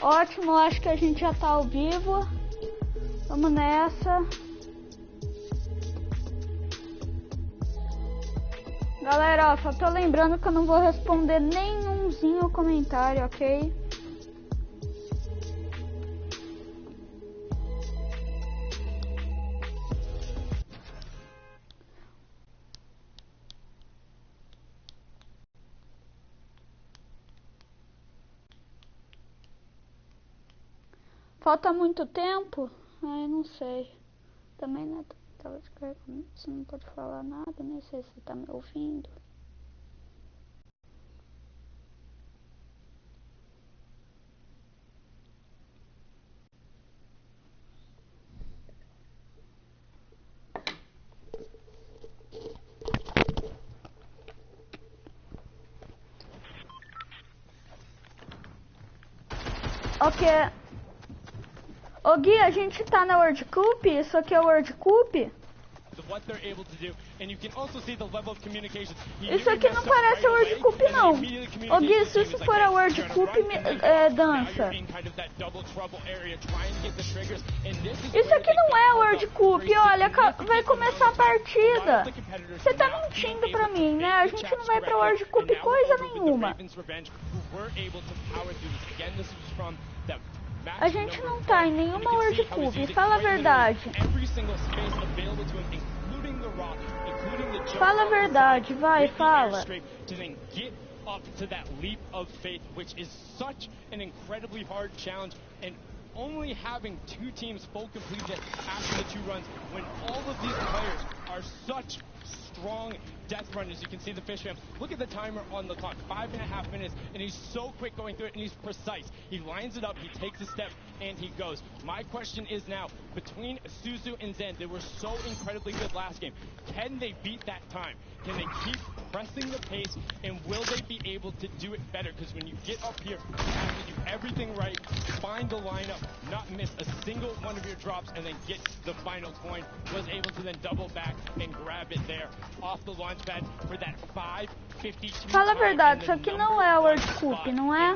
Ótimo, acho que a gente já tá ao vivo. Vamos nessa. Galera, ó, só tô lembrando que eu não vou responder nenhumzinho comentário, ok? Falta muito tempo? Ai, não sei. Também não é tela de carregamento, você não pode falar nada, nem sei se você tá me ouvindo. Ok. Ô Gui, a gente tá na World Cup? Isso aqui é o World Cup? Isso aqui não parece a World Cup não. Ô Gui, se isso for a World Cup, dança. Isso aqui não é a World Cup, olha, vai começar a partida. Você tá mentindo pra mim, né? A gente não vai pra World Cup coisa nenhuma. A gente não tá em nenhuma World Cup, fala a verdade. Fala a verdade, vai, fala. Only having 2 teams full completion after the 2 runs when all of these players are such strong death runners. You can see the fish fam. Look at the timer on the clock, 5.5 minutes, and he's so quick going through it, and he's precise. He lines it up, he takes a step, and he goes. My question is now, between Suzu and Zen, they were so incredibly good last game. Can they beat that time? Can they keep pressing the pace, and will they be able to do it better? Because when you get up here, you have to do everything right, find the lineup, not miss a single one of your drops, and then get the final coin. Was able to then double back and grab it there off the launch pad for that 5:52. Fala a verdade, isso aqui não é a World Cup, não é?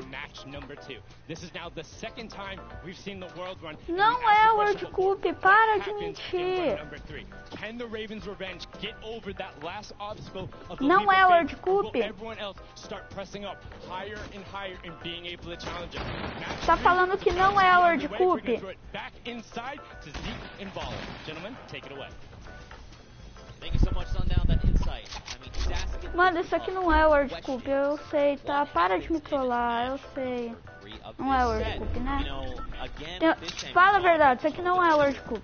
This is now the second time we've seen the world run. Não é a World Cup, para de mentir. Can the Ravens revenge get over that last obstacle of the não é a World Cup. Everyone else start pressing up higher and higher and being able to challenge it. Tá falando que não é a World Cup. Back inside to Zeke and Baller. Gentlemen, take it away. Thank you so much, Sundown, that insight. I mean, mano, isso aqui não é World Cup, eu sei, tá? Para de me trollar, eu sei. Não é World Cup, né? Fala a verdade, isso aqui não é World Cup.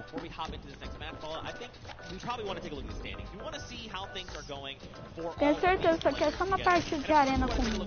Before we hop into this next match, I think we probably want to take a look at the standings. We want to see how things are going for Tenho certeza que isso aqui é só uma partida de arena comum.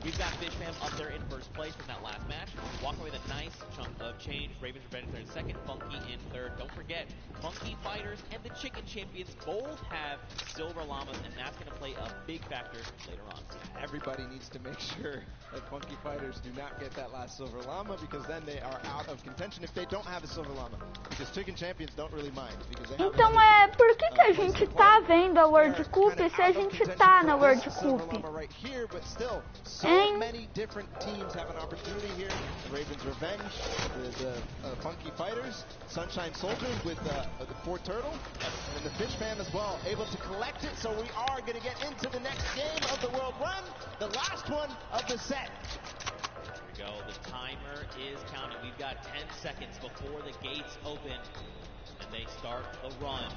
We've got Fish Fam up there in first place from that last match. Walking away with a nice chunk of change. Ravens Revenge in second, Funky in third. Don't forget, Funky Fighters and the Chicken Champions both have silver llamas, and that's going to play a big factor later on. Everybody needs to make sure that Funky Fighters do not get that last silver llama, because then they are out of contention if they don't have a silver llama. Because Chicken Champions don't really mind. Então por que a gente tá vendo a World Cup se a gente tá na World Cup? So many different teams have an opportunity here. Ravens Revenge, the Funky Fighters, Sunshine Soldiers with the Fort Turtle, and the Fish Fam as well, able to collect it. So we are going to get into the next game of the World Run, the last one of the set. Here we go. The timer is counting. We've got 10 seconds before the gates open, and they start the run.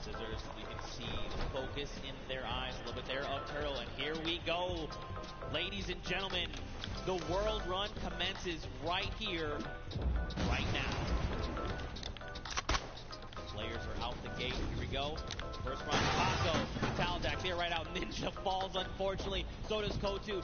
Scissors, you can see the focus in their eyes, a little bit there of Turtle, and here we go. Ladies and gentlemen, the World Run commences right here, right now. Players are out the gate. Here we go. First run, Paco, Taldak there right out. Ninja falls, unfortunately. So does Kotu.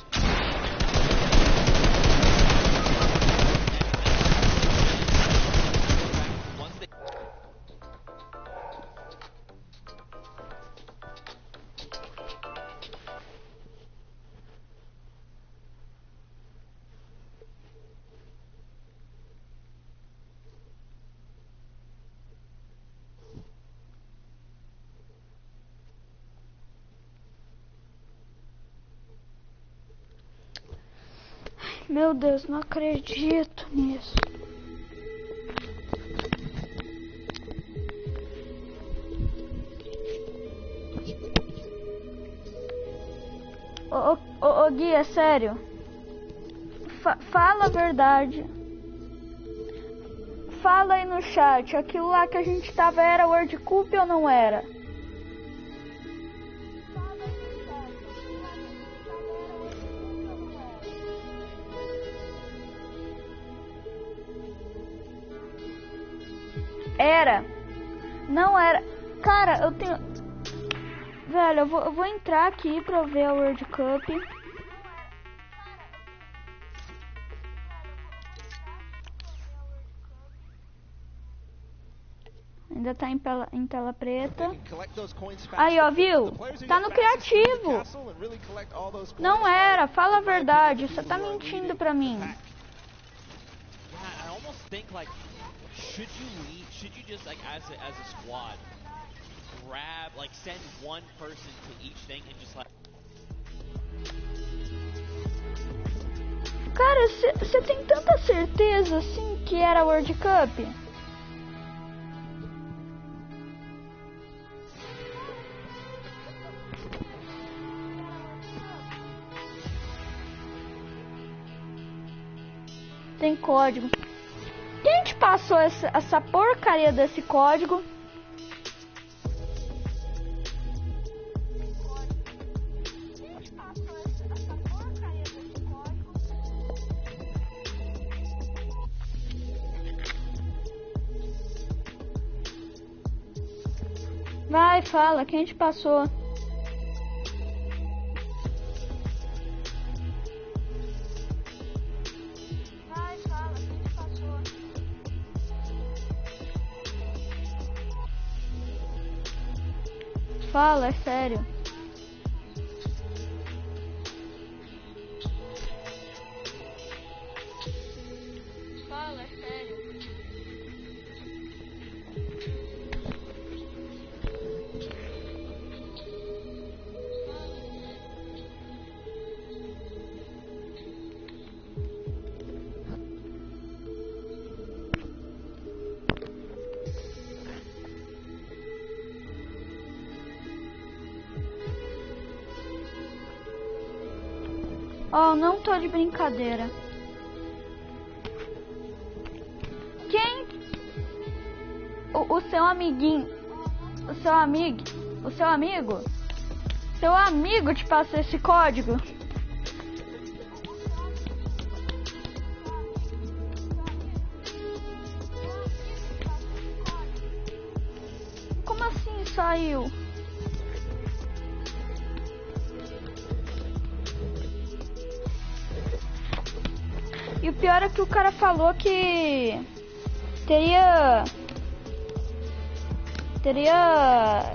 Meu Deus, não acredito nisso. Ô Gui, é sério. Fala a verdade. Fala aí no chat, aquilo lá que a gente tava era World Cup ou não era? Era. Não era. Cara, eu tenho... Velho, eu vou entrar aqui pra ver a World Cup. Ainda tá em tela preta. Aí, ó, viu? Tá no criativo. Não era, fala a verdade. Você tá mentindo pra mim. Should you just like as a squad grab like send one person to each thing and just like Cara, você tem tanta certeza assim que era World Cup? Tem código. Quem te passou essa porcaria desse código? Vai, fala, quem te passou? Fala, é sério. Fala, é sério. Oh, não tô de brincadeira. Quem? O seu amiguinho. O seu amigo. O seu amigo? Seu amigo te passou esse código? Como assim saiu? E o pior é que o cara falou que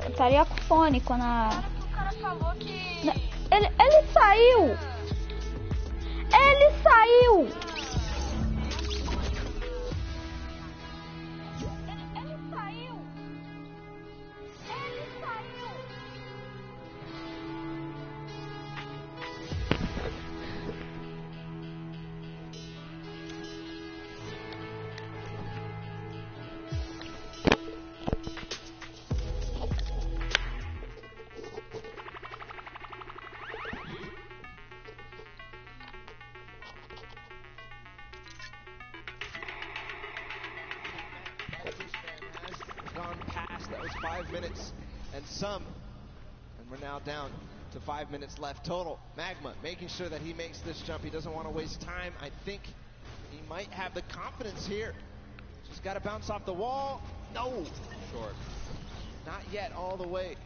estaria com fone quando o cara falou que ele saiu. Ele saiu. That was 5 minutes and some, and we're now down to 5 minutes left total. Magma making sure that he makes this jump. He doesn't want to waste time. I think he might have the confidence here. Just got to bounce off the wall. No, short. Not yet all the way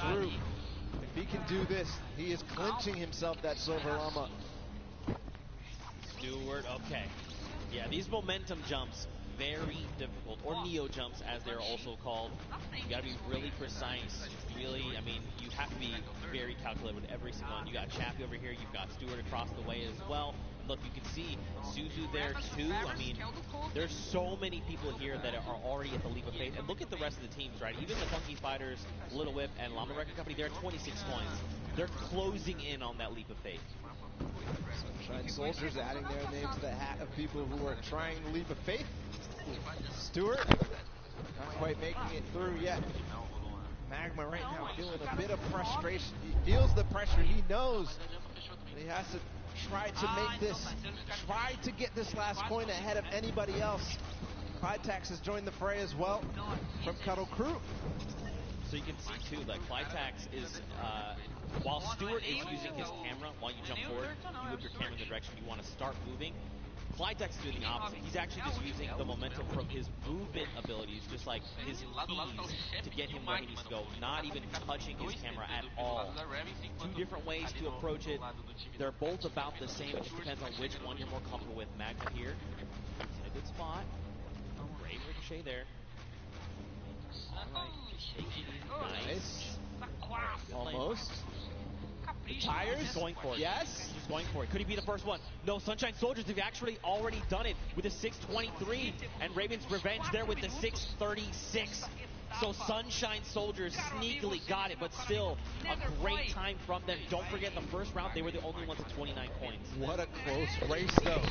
through. If he can do this, he is clinching himself that silver llama. Stewart, okay. Yeah, these momentum jumps, very difficult, or neo jumps as they're also called. You gotta be really precise, really, I mean, you have to be very calculated with every single one. You got Chappie over here, you've got Stewart across the way as well. Look, you can see Suzu there too. I mean, there's so many people here that are already at the leap of faith. And look at the rest of the teams, right? Even the Funky Fighters, Little Whip, and Llama Record Company, they're at 26 points. They're closing in on that leap of faith. Sunshine Soldiers adding their name to the hat of people who are trying the leap of faith. Stewart, not quite making it through yet. Magma right now feeling a bit of frustration. He feels the pressure. He knows that he has to try to make this, try to get this last point ahead of anybody else. Clytax has joined the fray as well from Cuddle Crew. So you can see too, like Clytax is, while Stewart is using his camera while you jump forward, you move your camera in the direction you want to start moving. Clytax is doing the opposite. He's actually just using the momentum from his movement abilities, just like his ease, to get him where he needs to go, not even touching his camera at all. Two different ways to approach it. They're both about the same. It just depends on which one you're more comfortable with. Magma here, he's in a good spot. Great ricochet there. Nice. Almost. Tires. He's going for it. Yes. He's going for it. Could he be the first one? No, Sunshine Soldiers have actually already done it with a 6:23, and Raven's Revenge there with the 6:36. So Sunshine Soldiers sneakily got it, but still a great time from them. Don't forget the first round, they were the only ones at 29 points. What a close race, though.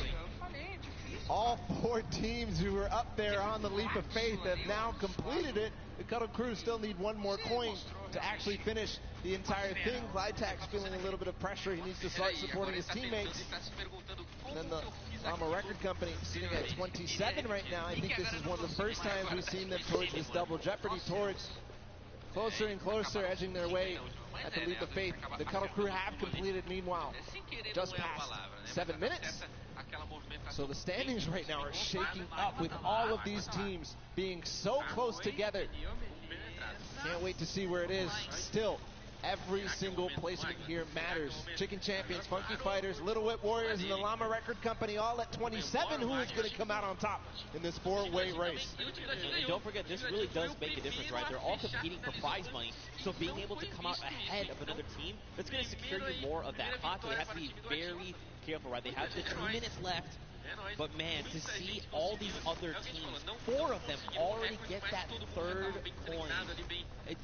All four teams who were up there on the leap of faith have now completed it. The Cuddle Crew still need one more coin to actually finish the entire thing. Clytax feeling a little bit of pressure. He needs to start supporting his teammates. And then the Llama Record Company sitting at 27 right now. I think this is one of the first times we've seen them towards this double jeopardy, towards closer and closer, edging their way at the leap of faith. The Cuddle Crew have completed, meanwhile, just past 7 minutes. So the standings right now are shaking up with all of these teams being so close together. Can't wait to see where it is. Still, every single placement here matters. Chicken Champions, Funky Fighters, Little Whip Warriors, and the Llama Record Company all at 27. Who is going to come out on top in this four-way race? And don't forget, this really does make a difference, right? They're all competing for prize money, so being able to come out ahead of another team, that's going to secure you more of that pot. So they have to be very careful, right? They have the 2 minutes left. But man, to see all these other teams, 4 of them already get that third coin.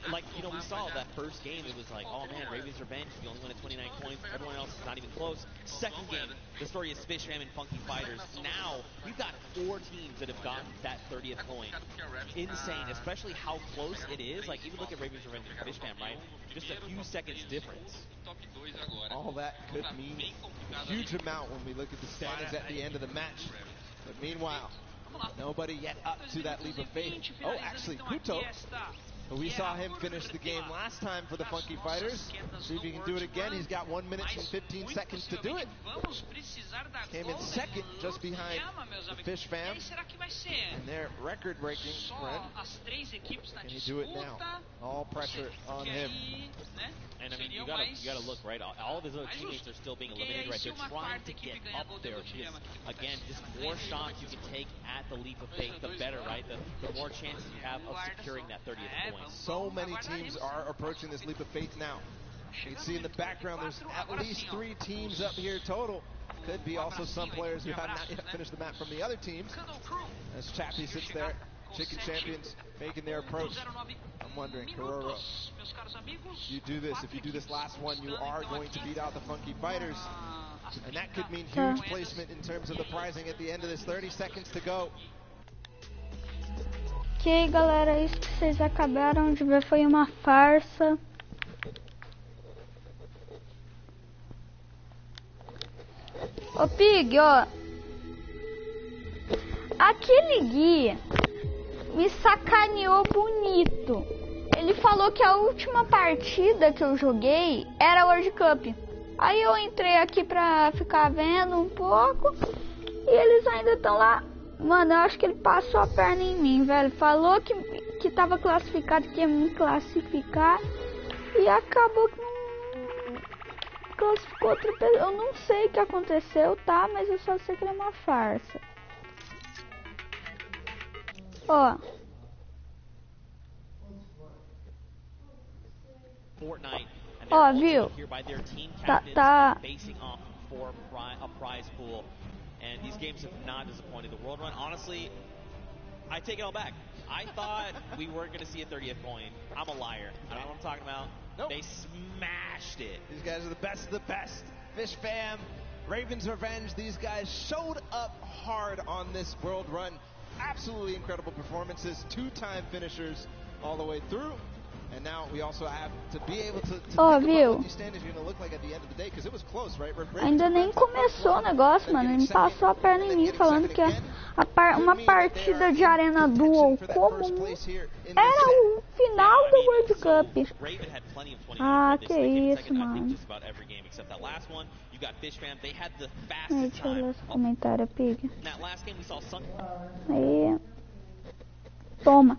Like, you know, we saw that first game, it was like, oh man, Raven's Revenge, you only won at 29 coins, everyone else is not even close. Second game, the story is Fishman and Funky Fighters. Now, we've got 4 teams that have gotten that 30th coin. Insane, especially how close it is. Like, even look at Raven's Revenge and Fishman, right? Just a few seconds difference. All that could mean a huge amount when we look at the standings at the end of the match. But meanwhile, nobody yet up to that leap of faith. Oh, actually, Kuto. We saw him finish the game last time for the Funky Fighters. See if he can do it again. He's got 1 minute and 15 seconds to do it. Came in second, just behind the Fish Fam. And their record-breaking run. Can he do it now? All pressure on him. And I mean, you gotta look, right? All of his other teammates are still being eliminated, right? They're trying to get up there. Because, again, just more shots you can take at the leap of faith, the better, right? The more chances you have of securing that 30th point. So many teams are approaching this leap of faith now. You can see in the background, there's at least 3 teams up here total. Could be also some players who have not yet finished the map from the other teams. As Chappie sits there, Chicken Champions making their approach. I'm wondering, Kororo, you do this. If you do this last one, you are going to beat out the Funky Fighters. And that could mean huge placement in terms of the prizing at the end of this. 30 seconds to go. Ok, galera, isso que vocês acabaram de ver foi uma farsa. Ô Pig, ó, aquele guia me sacaneou bonito. Ele falou que a última partida que eu joguei era World Cup. Aí eu entrei aqui pra ficar vendo um pouco e eles ainda estão lá. Mano, eu acho que ele passou a perna em mim, velho. Falou que tava classificado, que ia me classificar. E acabou que não classificou outra pessoa. Eu não sei o que aconteceu, tá? Mas eu só sei que ele é uma farsa. Ó. Fortnite. Ó, viu? Tá. And these games have not disappointed. The World Run, honestly, I take it all back. I thought we weren't going to see a 30th coin. I'm a liar. I don't know what I'm talking about. Nope. They smashed it. These guys are the best of the best. Fish Fam, Ravens Revenge. These guys showed up hard on this world run. Absolutely incredible performances. 2-time finishers all the way through. And now we also have to be able to think about what these standings are going to look like at the end of the day, because it was close, right? Ainda nem começou o negócio, mano. Ele me passou a perna em mim falando que uma partida de arena duel comum era o final do World Cup. Ah, que isso, mano. Deixa eu ler esse comentário, Pig. Aí. Toma.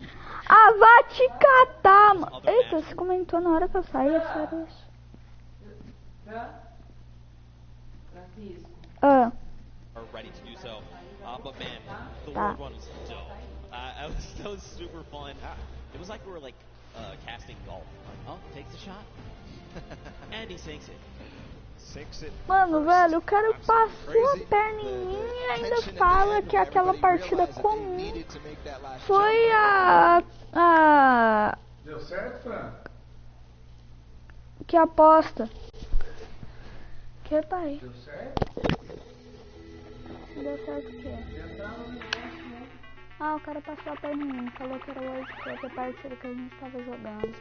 Ah, vai te catar, mano. Eita, você comentou na hora que eu saí, é sério isso. Are ready to do so. But man, the world run was dope. That was super fun. It was like we were like casting golf. Like, oh, takes a shot. And he sinks it. Mano, velho, o cara passou a perna em mim e ainda fala que aquela partida comum foi a... Deu certo, Fran? Que aposta. Que pai? Deu certo? Deu certo o quê? Ah, o cara passou a perna em mim, falou que era o World Cup, a partida que a gente tava jogando.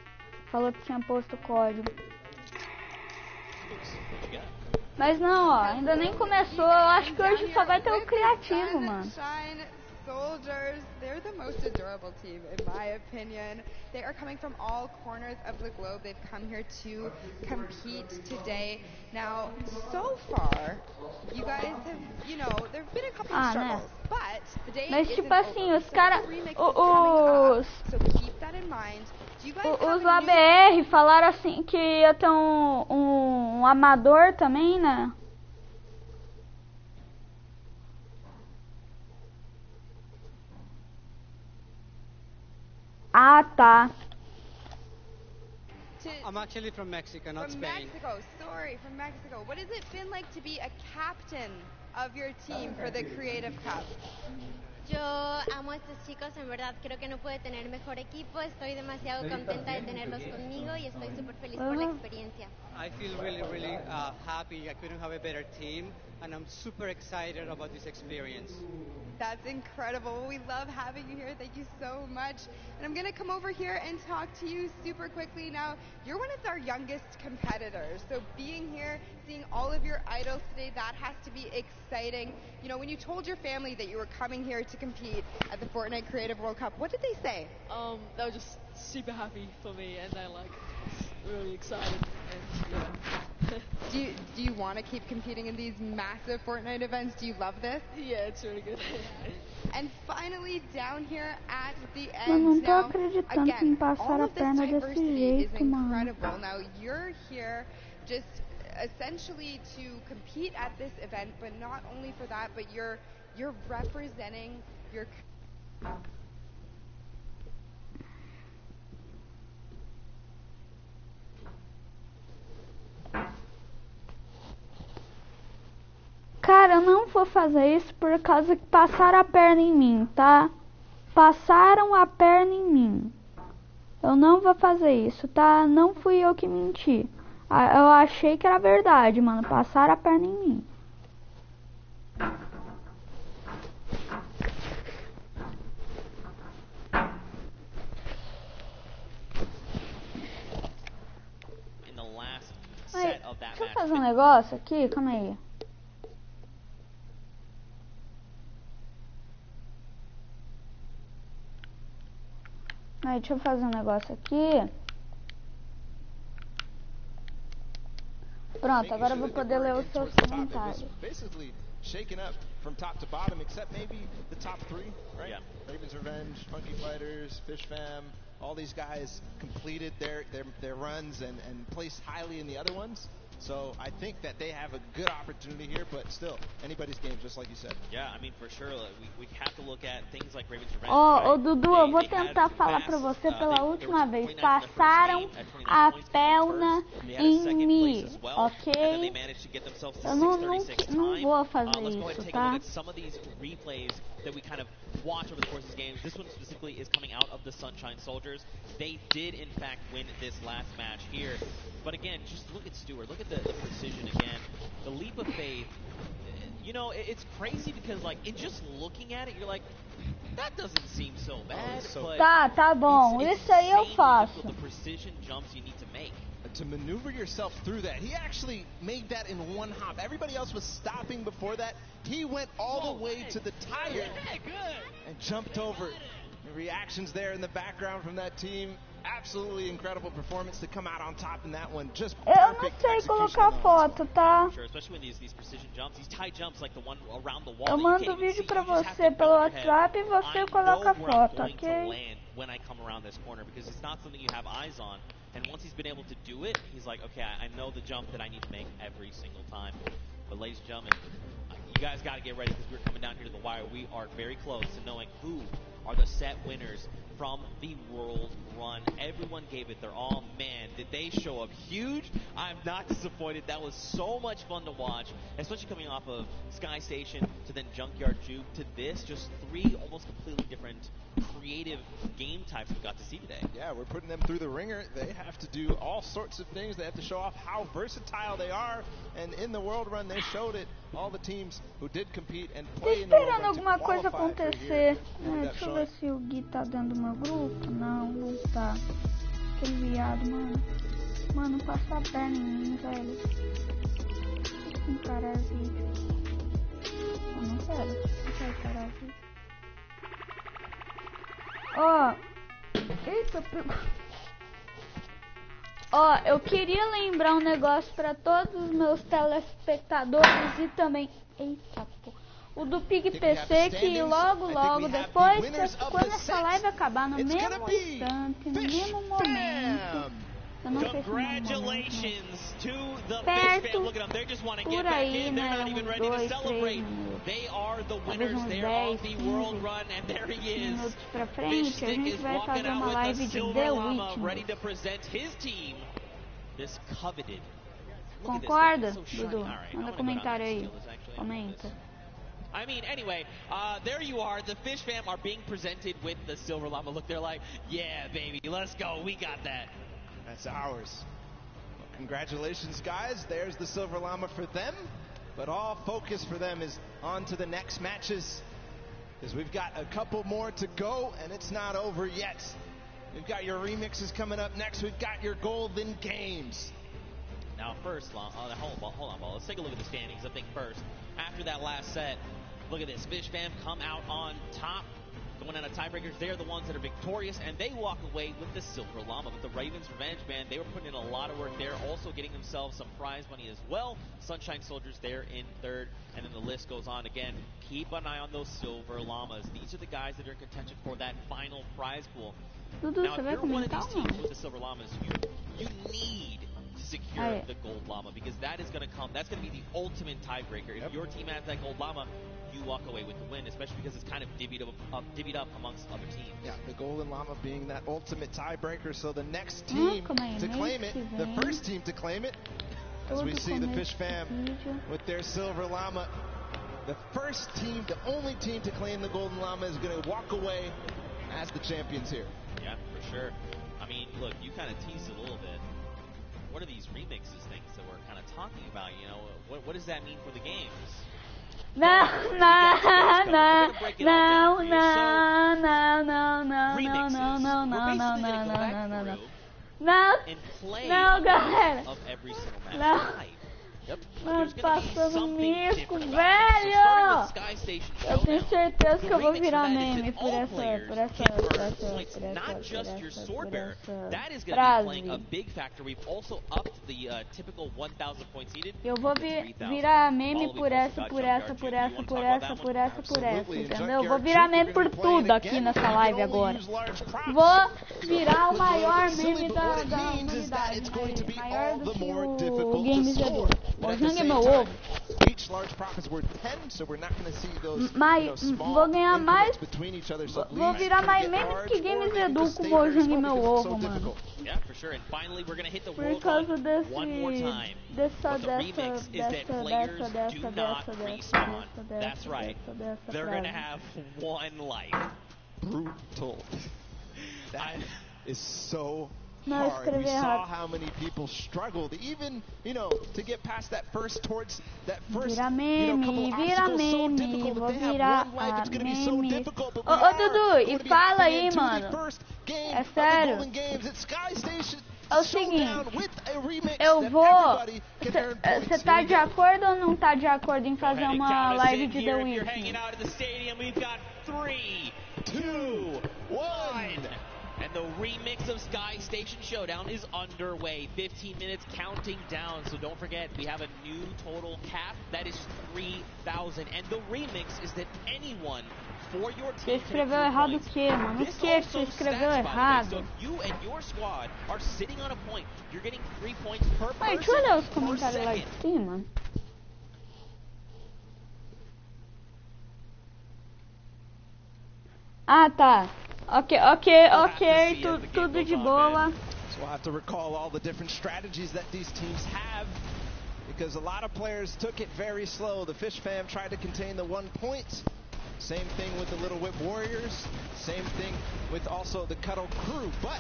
Falou que tinha posto o código. Mas não, ó, ainda nem começou. Eu acho que hoje só vai ter o criativo, mano. Soldiers, they're the most adorable team in my opinion. They are coming from all corners of the globe. They've come here to compete today. Now, so far, you guys have, you know, there've been a couple of struggles, but the day Mas isn't tipo assim, over. os caras, So keep that in mind. Os ABR falaram assim que ia ter um amador também, né? Ah, tá. I'm actually from Mexico, not Spain. Mexico, sorry, from Mexico. What has it been like to be a captain of your team for the Creative Cup? Yo amo a estos chicos, en verdad creo que no puede tener mejor equipo, estoy demasiado contenta de tenerlos conmigo y estoy súper feliz por la experiencia. I feel really happy. I couldn't have a better team and I'm super excited about this experience. That's incredible. We love having you here. Thank you so much. And I'm going to come over here and talk to you super quickly. Now, you're one of our youngest competitors. So being here, seeing all of your idols today, that has to be exciting. You know, when you told your family that you were coming here to compete at the FORTNITE Creative World Cup, what did they say? They were just super happy for me and they're like really excited. And, yeah. Do you want to keep competing in these massive FORTNITE events? Do you love this? Yeah, it's really good. And finally, down here at the end, now, again, all of this diversity is incredible. Now, you're here just essentially to compete at this event, but not only for that, but you're representing your... Cara, eu não vou fazer isso por causa que passaram a perna em mim, tá? Passaram a perna em mim. Eu não vou fazer isso, tá? Não fui eu que menti. Eu achei que era verdade, mano. Passaram a perna em mim. Aí, deixa eu fazer um negócio aqui, calma aí. Aí, deixa eu fazer um negócio aqui. Pronto, agora eu vou poder ler os seus comentários. Shaken up from top to bottom, except maybe the top three, right? Yeah. Ravens Revenge, Funky Fighters, Fish Fam, all these guys completed their runs and placed highly in the other ones. So I think that they have a good opportunity here, but still, anybody's game, just like you said. Yeah, I mean, for sure, we have to look at things like Ravens Revenge. Ô, Dudu, eu vou tentar falar pra você pela última vez. Passaram a perna em mim, ok? Eu não vou fazer isso, tá? That we kind of watch over the course of these games. This one specifically is coming out of the Sunshine Soldiers. They did, in fact, win this last match here. But again, just look at Stewart. Look at at the precision again, the leap of faith, you know, it's crazy because, like, in just looking at it, you're like, that doesn't seem so bad. But tá bom. Isso aí eu faço. The precision jumps you need to make. To maneuver yourself through that. He actually made that in one hop. Everybody else was stopping before that. He went all the way to the tire and jumped over. The reactions there in the background from that team. Absolutely incredible performance to come out on top in that one. Just eu não sei colocar foto, tá? Sure, especially when these precision jumps, these tight jumps like the one around the wall. Eu mando o vídeo pra você pelo WhatsApp e você coloca a foto, ok? When I come around this corner, because it's not something you have eyes on. And once he's been able to do it, he's like, okay, I know the jump that I need to make every single time. But ladies and gentlemen, you guys got to get ready because we're coming down here to the wire. We are very close to knowing who are the set winners from the World Run. Everyone gave it their all. Man, did they show up huge? I'm not disappointed. That was so much fun to watch, especially coming off of Sky Station to then Junkyard Juke to this. Just three almost completely different creative game types we got to see today. Yeah, we're putting them through the ringer. They have to do all sorts of things. They have to show off how versatile they are. And in the World Run, they showed it. All the teams who did compete and play in the World Run alguma coisa acontecer. Deixa eu ver se o Gui tá dentro do meu grupo. Não tá. Aquele viado, mano. Mano, passa a perna em mim, velho. Que parasita. Eu não quero parasita. Ó. Eita, pegou. Ó, eu queria lembrar um negócio pra todos os meus telespectadores e também... Eita, pô. O do PigPc, que logo depois, quando essa live acabar, no mesmo instante, no mesmo momento, eu não sei se no momento, perto, por aí, né, uns 2, 3 minutos, talvez uns 10, 15 minutos pra frente, a gente vai fazer uma live de The Witness. Concorda, Dudu? Manda comentário aí, comenta. I mean, anyway, there you are. The Fish Fam are being presented with the Silver Llama. Look, they're like, yeah, baby, let's go. We got that. That's ours. Well, congratulations, guys. There's the Silver Llama for them. But all focus for them is on to the next matches. Because we've got a couple more to go, and it's not over yet. We've got your remixes coming up next. We've got your Golden Games. Now, first, hold on, Paul. Let's take a look at the standings. I think first, after that last set, look at this. Fish Fam come out on top, going out of tiebreakers. They're the ones that are victorious, and they walk away with the Silver Llama. But the Ravens Revenge Band, they were putting in a lot of work there, also getting themselves some prize money as well. Sunshine Soldiers there in third, and then the list goes on again. Keep an eye on those Silver Llamas. These are the guys that are in contention for that final prize pool. Dudu, now, if you're one of these teams with the Silver Llamas, you need to secure the Gold Llama, because that is going to come. That's going to be the ultimate tiebreaker. If your team has that Gold Llama, you walk away with the win, especially because it's kind of divvied up amongst other teams. Yeah, the Golden Llama being that ultimate tiebreaker, so the next team to claim it, the first team to claim it, as we see the Fish Fam with their Silver Llama. The first team, the only team to claim the Golden Llama is going to walk away as the champions here. Yeah, for sure. I mean, look, you kind of teased it a little bit. What are these remixes things that we're kind of talking about? You know, what does that mean for the games? No. In play galera. Of every single match. Yep. Mano, passando mico, velho! Eu tenho certeza que eu vou virar meme por essa frase. Eu vou virar meme por essa, entendeu? Eu vou virar meme por tudo aqui nessa live agora. Vou virar o maior meme da humanidade, maior do que o Games Edu. Mojang é meu ovo. Vou ganhar mais. Vou virar mais memes que Games Edu com o Mojang é meu ovo, mano. Por causa dessa. That's right. They're gonna have one life. Brutal. That is so Não, hard. We escrevi saw errado. how many people struggled, even, you know, to get past that first, towards that first, Vira you know, couple meme, vira obstacles so meme, difficult. vou If they have virar one life, it's going to be so meme. difficult. But Ô, we ô, are Dudu, going e to be fala hopping aí, into the mano. first game É of the sério. Golden Games. It's Sky Station É o Showdown seguinte, with a remix eu that vou... everybody can earn points. Você tá de acordo ou não tá de acordo em fazer uma live de The If you're hanging Witness? out at the stadium, we've got 3, 2, 1. And the remix of Sky Station Showdown is underway. 15 minutes counting down. So don't forget, we have a new total cap. That is 3,000. And the remix is that anyone for your Você team can escreveu accrue errado o points. quê, mano? O This que você also escreveu stacks, by the way. So errado? if you and your squad are sitting on a point, you're getting 3 points per Ué, deixa eu person olhar os per comentários lá de second. cima. Ah, tá. Ok, tudo de boa. So we'll have to recall all the different strategies that these teams have, because a lot of players took it very slow. The Fish Fam tried to contain the 1 point. Same thing with the Little Whip Warriors. Same thing with also the Cuddle Crew. But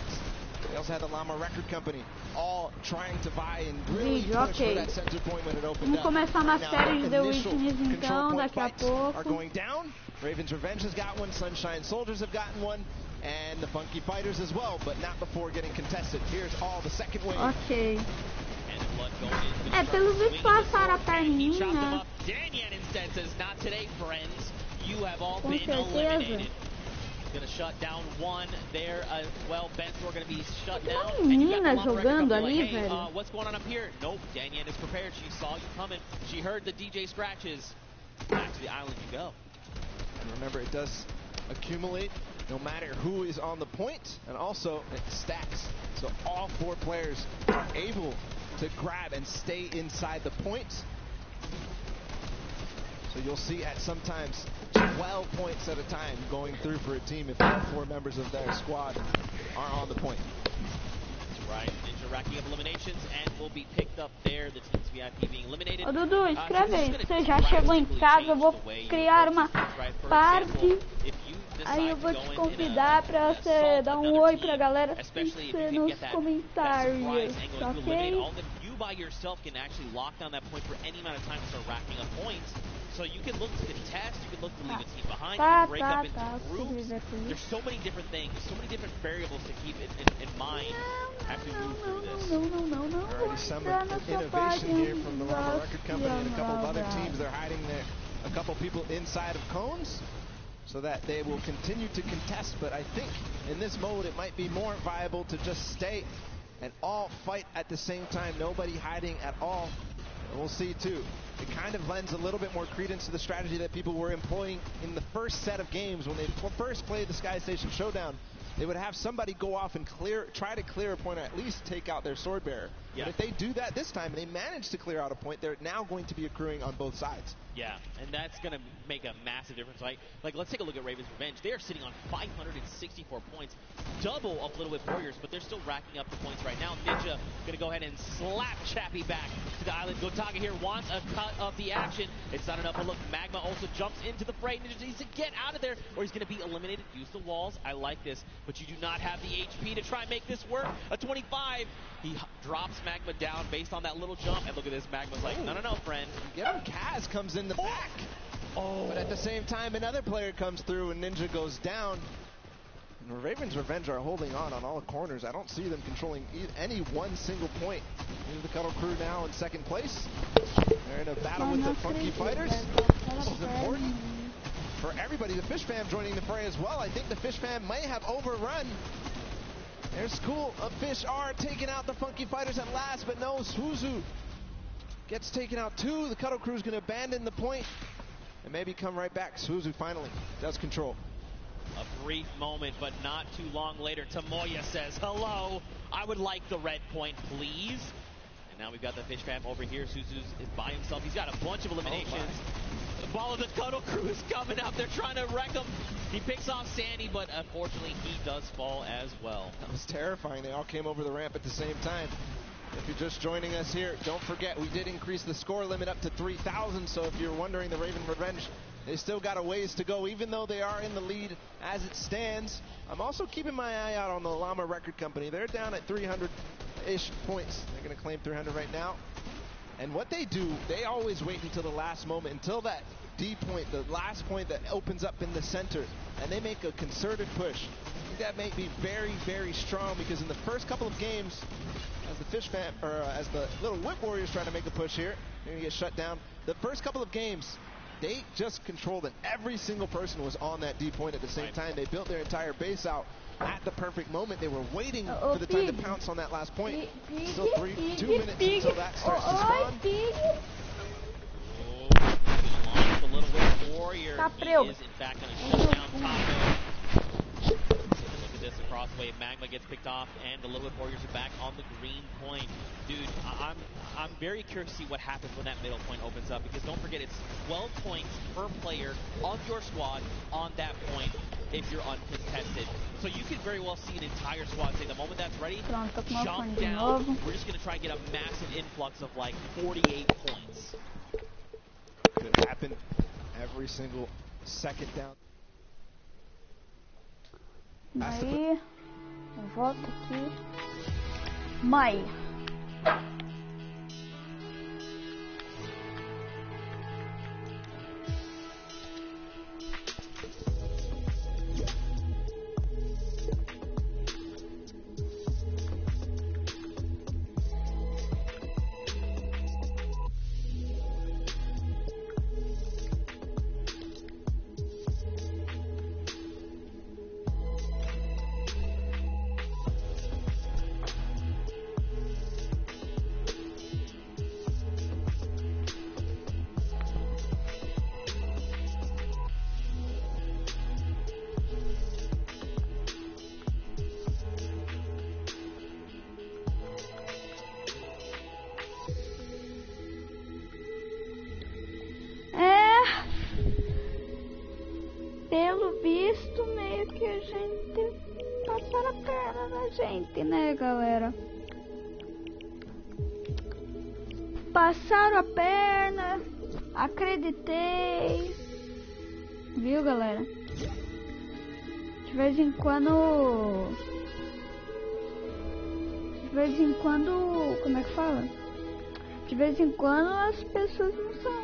they also had the Llama Record Company, all trying to vie and really push for that center point when it opened Vamos up. começar na Now, série de The initial Witness control então, point daqui a fights are pouco. going down. Raven's Revenge has got one, Sunshine Soldiers have gotten one, and the Funky Fighters as well, but not before getting contested. Here's all the second wave. Ok. É, pelo visto passaram a perninha. Danyan instead says, not today, friends. You have all Com been certeza. eliminated. Going to shut down one there as well. Bensor going to be shut Tem down. uma menina jogando ali, hey, velho. what's going on up here? Nope, Danyan is prepared. She saw you coming. She heard the DJ scratches. Back to the island you go. And remember, it does accumulate no matter who is on the point, and also it stacks. So all 4 players are able to grab and stay inside the point. So you'll see at sometimes 12 points at a time going through for a team if all 4 members of their squad are on the point. That's right. Ninja racking up eliminations and will be picked up there. The team's VIP being eliminated. Ô Dudu, escreve aí, você já chegou em casa, eu vou criar uma party. Aí eu vou te convidar pra você dar um oi pra galera nos comentários, ok? You by yourself can actually lock down that point for any amount of time to start racking up points. So you can look to contest, you can look to leave a team behind, you can break up into groups. There's so many different things, so many different variables to keep in mind as we move through this. Already some innovation here from the Llama Record Company and a couple of other teams. They're hiding a couple people inside of cones so that they will continue to contest. But I think in this mode it might be more viable to just stay and all fight at the same time. Nobody hiding at all. And we'll see too. It kind of lends a little bit more credence to the strategy that people were employing in the first set of games when they first played the Sky Station Showdown. They would have somebody go off and try to clear a point, or at least take out their sword bearer. Yeah. But if they do that this time, they manage to clear out a point, they're now going to be accruing on both sides. Yeah, and that's going to make a massive difference. Like, let's take a look at Raven's Revenge. They are sitting on 564 points, double of Little Whip Warriors, but they're still racking up the points right now. Ninja going to go ahead and slap Chappie back to the island. Gotaga here wants a cut of the action. It's not enough, but look, Magma also jumps into the fray. Ninja needs to get out of there, or he's going to be eliminated. Use the walls. I like this, but you do not have the HP to try and make this work. A 25. He drops Magma down based on that little jump, and look at this. Magma's like, no, friend. Get him. Kaz comes in the back. Oh. But at the same time, another player comes through and Ninja goes down. And Raven's Revenge are holding on all corners. I don't see them controlling any one single point. Here's the Cuddle Crew now in second place. They're in a battle with the Funky Fighters. This is important for everybody. The Fish Fam joining the fray as well. I think the Fish Fam may have overrun. Their school of fish are taking out the Funky Fighters at last, but no, Suzu gets taken out too. The Cuddle Crew is going to abandon the point and maybe come right back. Suzu finally does control. A brief moment, but not too long later, Tamoya says, hello, I would like the red point, please. And now we've got the Fish Fam over here. Suzu is by himself. He's got a bunch of eliminations. The ball of the Cuddle Crew is coming up. They're trying to wreck him. He picks off Sandy, but unfortunately he does fall as well. That was terrifying. They all came over the ramp at the same time. If you're just joining us here, don't forget we did increase the score limit up to 3,000. So if you're wondering, the Raven Revenge They still got a ways to go, even though they are in the lead as it stands. I'm also keeping my eye out on the Llama Record Company. They're down at 300-ish points. They're going to claim 300 right now. And what they do, they always wait until the last moment, until that D point, the last point that opens up in the center, and they make a concerted push. I think that may be very, very strong, because in the first couple of games, as the Fish Fam, or as the Little Whip Warriors try to make a push here, they're going to get shut down. The first couple of games, they just controlled it. Every single person was on that D point at the same time. They built their entire base out at the perfect moment. They were waiting for the time to pounce on that last point. Still 2 minutes until that starts to spawn. The Little Whip Warrior is in fact going to shut down Taco. Look at this across the way. Magma gets picked off, and the Little Whip Warriors are back on the green point. Dude, I'm very curious to see what happens when that middle point opens up, because don't forget, it's 12 points per player on your squad on that point if you're uncontested. So you could very well see an entire squad say, the moment that's ready, jump down. We're just going to try and get a massive influx of like 48 points. Could happen every single second down. Aí, eu volto aqui. Mai. Pelo visto, meio que a gente passaram a perna na gente, né, galera? Passaram a perna, acreditei. Viu, galera? De vez em quando, como é que fala? De vez em quando as pessoas não são,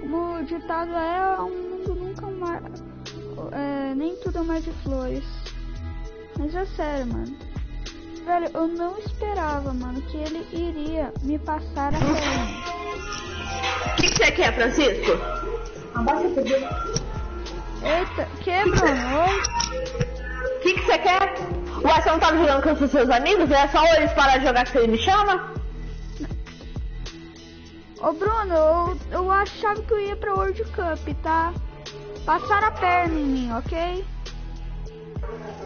como o ditado é, um mundo nunca mais, nem tudo é mais de flores. Mas é sério, mano. Velho, eu não esperava, mano, que ele iria me passar a perna. O que você quer, Francisco? Abaixa o pedido. Eita, que, Bruno? Oi? O que você quer? Ué, você não tava jogando com os seus amigos? É só eles parar de jogar que você me chama? Ô, Bruno, eu achava que eu ia pra World Cup, tá? Passaram a perna em mim, ok?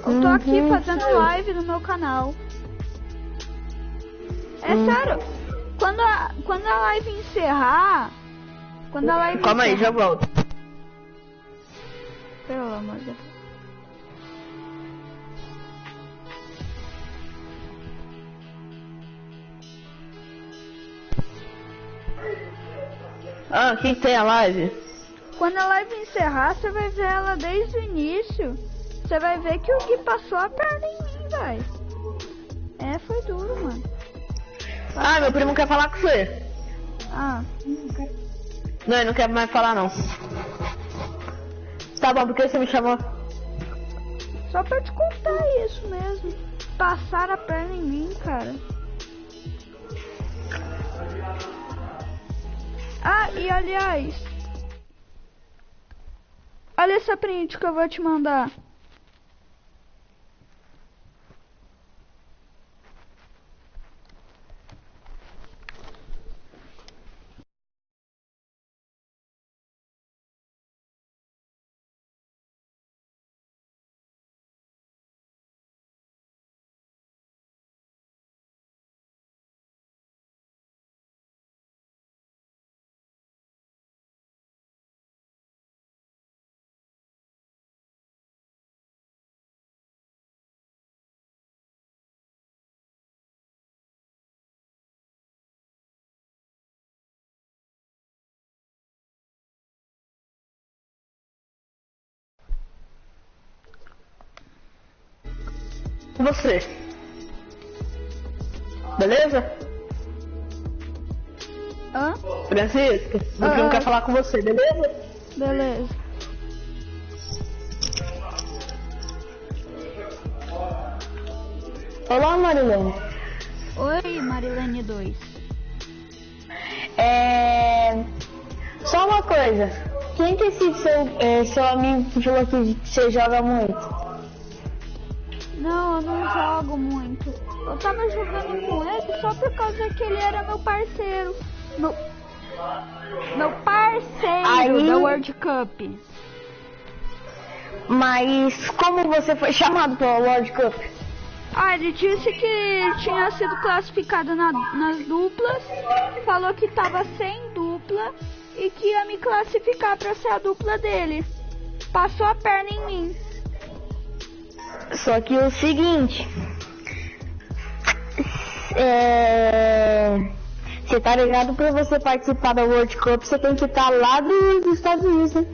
Eu tô aqui fazendo live no meu canal. É sério. Quando a live encerrar... Calma aí, já volto. Pelo amor de Deus. Ah, quem tem a live? Quando a live encerrar, você vai ver ela desde o início. Você vai ver que o Gui passou a perna em mim, velho. Foi duro, mano. Ah, meu primo quer falar com você. Ah. Não, ele não quer mais falar, não. Tá bom, por que você me chamou? Só pra te contar isso mesmo. Passaram a perna em mim, cara. Ah, e aliás, olha essa print que eu vou te mandar. você. Beleza? Hã? Francisca, meu primo quer falar com você, beleza? Beleza. Olá, Marilene. Oi, Marilene 2. Só uma coisa. Quem que é esse seu amigo que falou que você joga muito? Não, eu não jogo muito. Eu tava jogando com ele só por causa que ele era meu parceiro. Meu parceiro da World Cup. Mas como você foi chamado pela World Cup? Ele disse que tinha sido classificado nas duplas, falou que tava sem dupla e que ia me classificar pra ser a dupla dele. Passou a perna em mim. Só que o seguinte, você tá ligado, pra você participar da World Cup, você tem que estar lá dos Estados Unidos, né?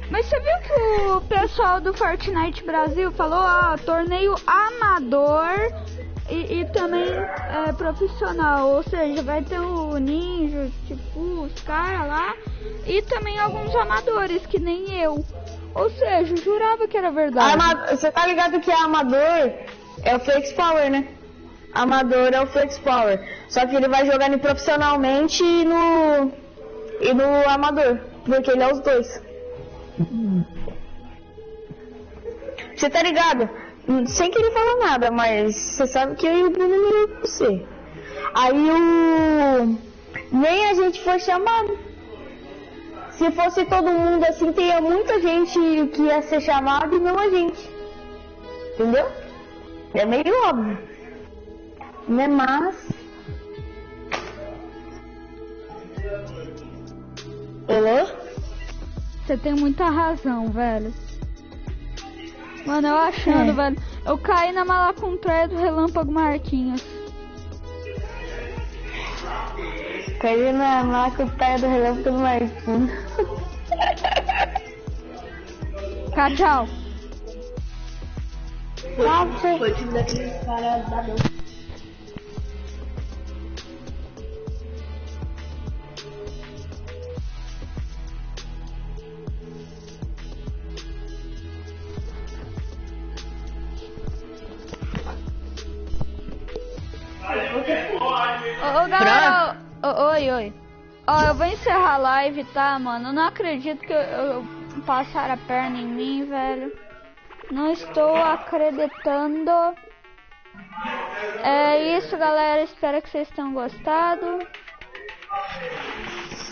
Mas você viu que o pessoal do Fortnite Brasil falou, torneio amador e também profissional, ou seja, vai ter o ninja, tipo, os caras lá, e também alguns amadores, que nem eu. Ou seja, eu jurava que era verdade. Você tá ligado que amador é o Flex Power, né? Amador é o Flex Power. Só que ele vai jogando profissionalmente e no amador, porque ele é os dois. Você tá ligado? Sem querer falar nada, mas você sabe que eu e o Bruno melhor que você. Aí nem a gente foi chamado. Se fosse todo mundo assim, teria muita gente que ia ser chamado e não a gente. Entendeu? É meio óbvio. Né, mas... Alô? Você tem muita razão, velho. Mano, eu achando, velho. Eu caí na malacuntraia do Relâmpago Marquinhos. Caí na malacuntraia do Relâmpago Marquinhos. Tchau. Foi o time daqueles caras da dança. Ô, galera, oi. Eu vou encerrar a live, tá, mano? Eu não acredito que eu passaram a perna em mim, velho. Não estou acreditando. É isso, galera. Espero que vocês tenham gostado.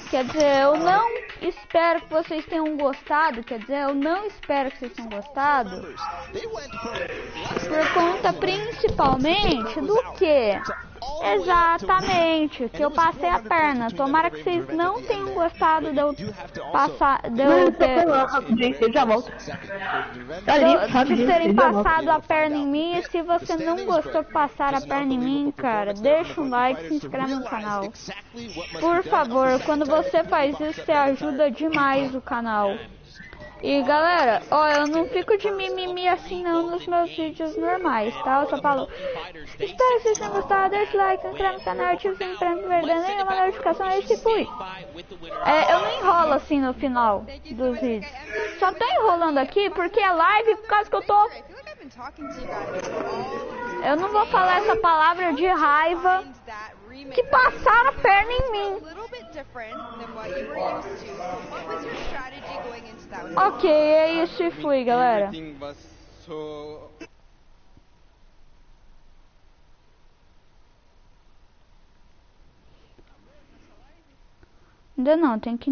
Quer dizer, eu não espero que vocês tenham gostado. Quer dizer, eu não espero que vocês tenham gostado. Por conta principalmente do que? Exatamente, que eu passei a perna. Tomara que vocês não tenham gostado de eu passar, de terem passado a perna em mim. E se você não gostou de passar a perna em mim, cara, deixa um like e se inscreve no canal. Por favor, quando você faz isso, você ajuda demais o canal. E galera, eu não fico de mimimi assim não nos meus vídeos normais, tá? Eu só falo, espero que vocês tenham gostado, deixa o like, se inscreve no canal, ativa o sininho pra não perder nenhuma notificação, e se fui. Eu não enrolo assim no final dos vídeos. Só tô enrolando aqui porque é live, por causa que eu tô... Eu não vou falar essa palavra de raiva que passaram a perna em mim. Ok, é isso e fui, galera. Ainda não, tem que